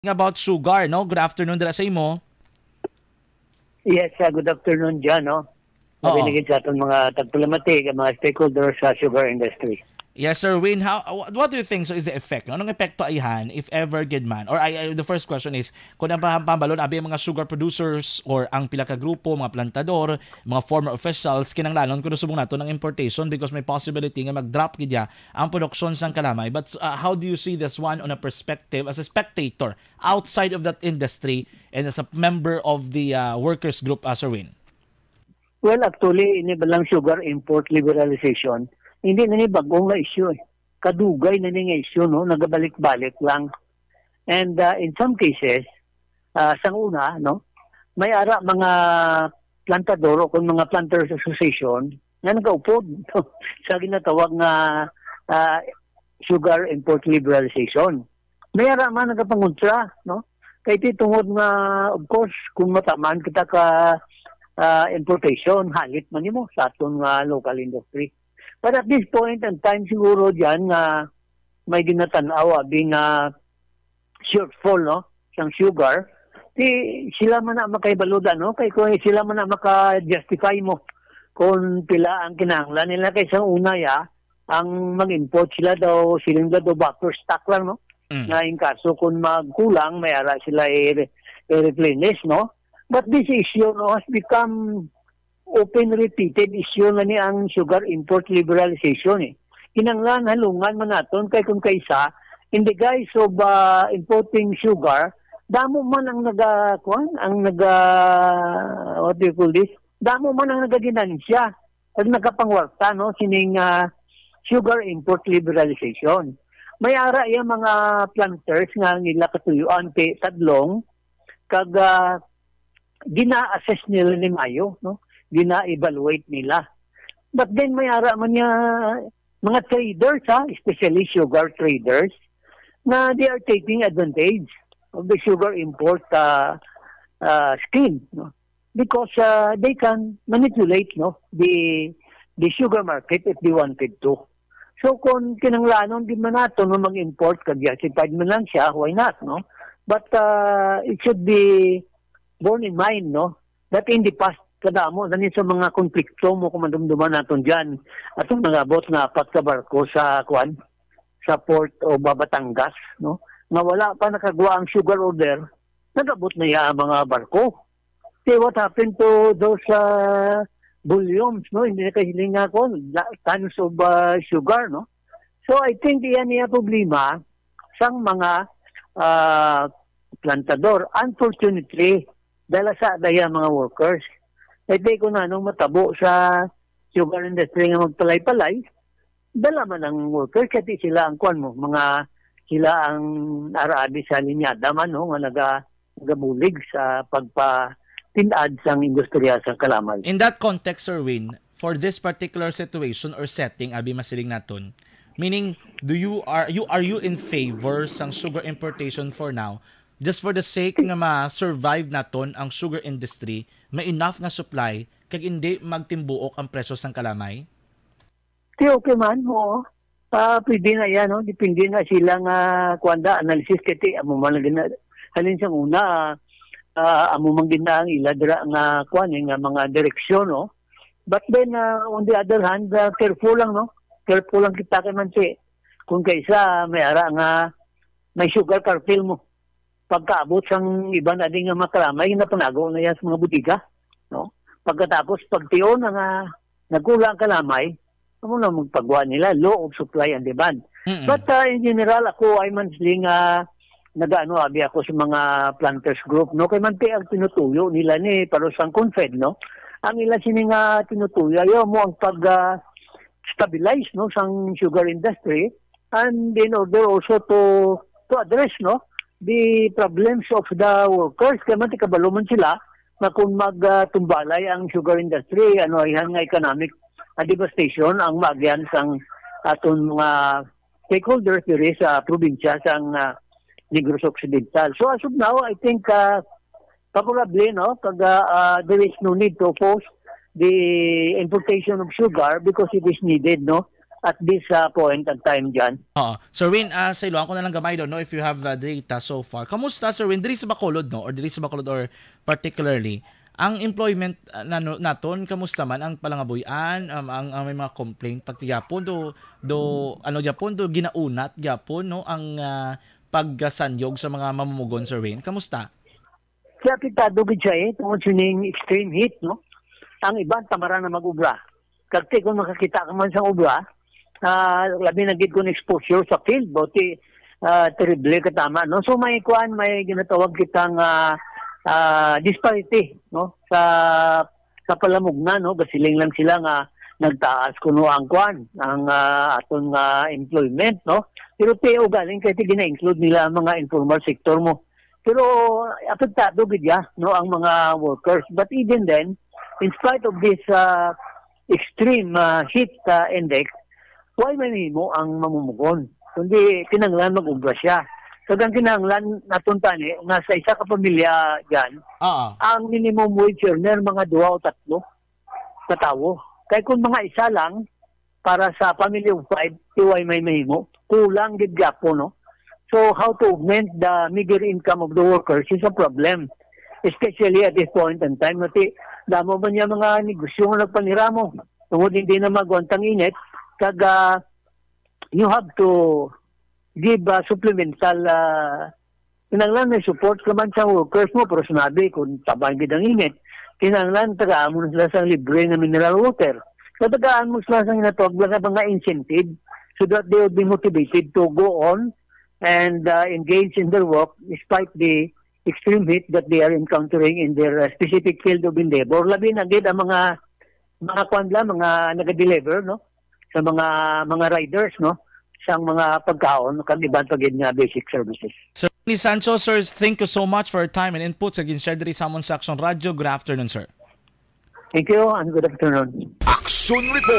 About sugar, no? Good afternoon dala sa imo. Yes, good afternoon dyan, no? Oo. Mabinigid sa atong mga tagpulamatig, mga stakeholders sa sugar industry. Yes, Sir Win. What do you think so is the effect? No? Anong epekto ayhan if ever good man? Or the first question is, kung ang pambalon, abi mga sugar producers or ang pila ka grupo, mga plantador, mga former officials, kinanglanon kung subong nato ng importation because may possibility nga mag-drop gidya ang produksyon sang kalamay. But how do you see this one on a perspective as a spectator outside of that industry and as a member of the workers group, Sir Win? Well, actually, ini balang sugar import liberalization, hindi na ni bagong na issue eh. Kadugay na ni nga issue, no? Nagabalik-balik lang. And in some cases, sang una, no? May ara mga plantador o kung mga planters association na nagaupod no? Sa ginatawag na sugar import liberalization. May ara man nagapanguntra, no? Kaya tungod nga, of course, kung mataman kita ka importation, halit man mo sa atong local industry. But at this point in time, siguro dyan may ginatanaw, being shortfall, no? Sang sugar, sila man na makaibaludan, no? Kaya kung sila man na maka-justify mo kung pila ang kinahanglan nila kaysa unaya, ang mag-import sila daw, siling daw buffer stock lang, no? Na in kaso kung magkulang, may ara sila i-replenish, no? But this issue no, has become open repeated issue na ni ang sugar import liberalization eh. Kinanglan halungan man naton kay kung kaisa in the guise of importing sugar, damo man ang what do you call this? Damo man ang nagaginansya pag nagkapangwarta no sining sugar import liberalization. May ara yung mga planters nga nila katuyuan kay tadlong kag gina-assess nila ni Mayo, no? Gina-evaluate nila. But then may ara man niya mga traders, especially sugar traders, na they are taking advantage of the sugar import scheme, no? Because they can manipulate, no, the sugar market if they wanted to. So kung kinanglanon din man nato no mag-import kag justified man lang siya, why not, no? But it should be borne in mind, no, that in the past, kadamo, dahil sa mga konflikto mo kung madumduman natin dyan, atong nangabot na apat ka barko sa port o Batangas, no, na wala pa nakagawa ang sugar order, nagabot na yung mga barko. See what happened to those volumes, no, hindi na kahiling ako, tons of sugar, no. So I think iyan niya problema sang mga plantador. Unfortunately, dala sa daya mga workers. Hindi ko na nung matabo sa sugar industry nga magpalay-palay, dala man ang workers, kasi sila ang kwan mo, sila ang arabi sa linyada man, no, nga nagabulig sa pagpatinad sang industriya sa kalamay. In that context, Sir Win, for this particular situation or setting, abi masiling naton, meaning, are you in favor sang sugar importation for now? Just for the sake nga ma-survive naton ang sugar industry, may enough nga supply kag hindi magtimbuok ang presyo sang kalamay? Okay man, oo. Pwede na yan, no? Depende na sila nga kuanda analysis kiti amo man halin sang una amo man gina ang iladra nga kuan nga mga direksyon, no? But then on the other hand, careful lang, no? Careful lang kita kay man si kung kaysa may ara nga may sugar cartel mo. Pagkaabot sang iba na din nga makalamay, napanago na yan sa mga butika. No? Pagkatapos, pagtiyon na nagkulang kalamay, ano na magpagawa nila, law of supply and demand. But in general, ako ay mansling abi ako sa mga planters group. No? Kaya man ang tinutuyo nila ni Parosang Confed, no? Ang ila sining tinutuyo, ayaw mo ang pag-stabilize no, sang sugar industry and in order also to address, no, the problems of the workers. Kaya man tikabalo man sila na kung magtumbalay ang sugar industry, yan nga economic devastation ang magyan sang aton mga stakeholders diri sa probinsya sang Negros Occidental. So as of now, I think probably, no, there is no need to oppose the importation of sugar because it is needed, no, at this point and time dyan. Oo. Sir Win, sa ilo, ako na lang gamay doon, no, if you have data so far. Kamusta, Sir Win? Dili sa Bacolod, no? Or dili sa Bacolod or particularly, ang employment naton, kamusta man ang palangabuyan, ang may mga complaint pati yapon yapon ginaunat yapon, no, ang paggasanyog sa mga mamumugon, Sir Win. Kamusta? Kaya apektado gid siya tungod sining extreme heat, no? Ang iban tamara na mag-ubra. Kasi kung makakita ka man sa ubra, labi na gid kung exposure sa field, bauti terrible katama, no? So may ginatawag kitang disparity, no? Sa palamugna, no? Basiling lang sila nga nagtaas kuno ang ang aton employment, no? Pero tiyo galing kay gina-include nila ang mga informal sector mo. Pero apektado gid no, ang mga workers. But even then, in spite of this extreme heat index, why may mo ang mamumugon? Kundi kinanglan mag-ubra siya. So ang kinanglan naton tani nasa isa ka pamilya diyan, ang minimum wage earner mga 2 o 3 ka tawo. Kay kung mga isa lang para sa pamilya of 5, why may mahimo? Kulang gid gapo, no? So how to augment the meager income of the workers is a problem. Especially at this point in time. Nati, damo ba niya mga negosyo nga nagpaniramo? Tungod hindi na magwantang init, kaga you have to give supplemental kinanglan may support naman sa workers mo, pero sinabi kung tabang gid ang init, kinanglan tagaan mo na sila sa libre na mineral water. So tagaan mo sila sa ginatawag na mga incentive so that they will be motivated to go on and engage in their work despite the extreme heat that they are encountering in their specific field of endeavor. Labi na gid ang mga mga naga-deliver, no, sa mga riders, no, sa mga pagkaon kag iban pa gid nga basic services. Sir Ni Sancho, sir, thank you so much for your time and input sa gin-share diri sa amon sa Action Radio. Good afternoon, sir. Thank you and good afternoon. Action Report.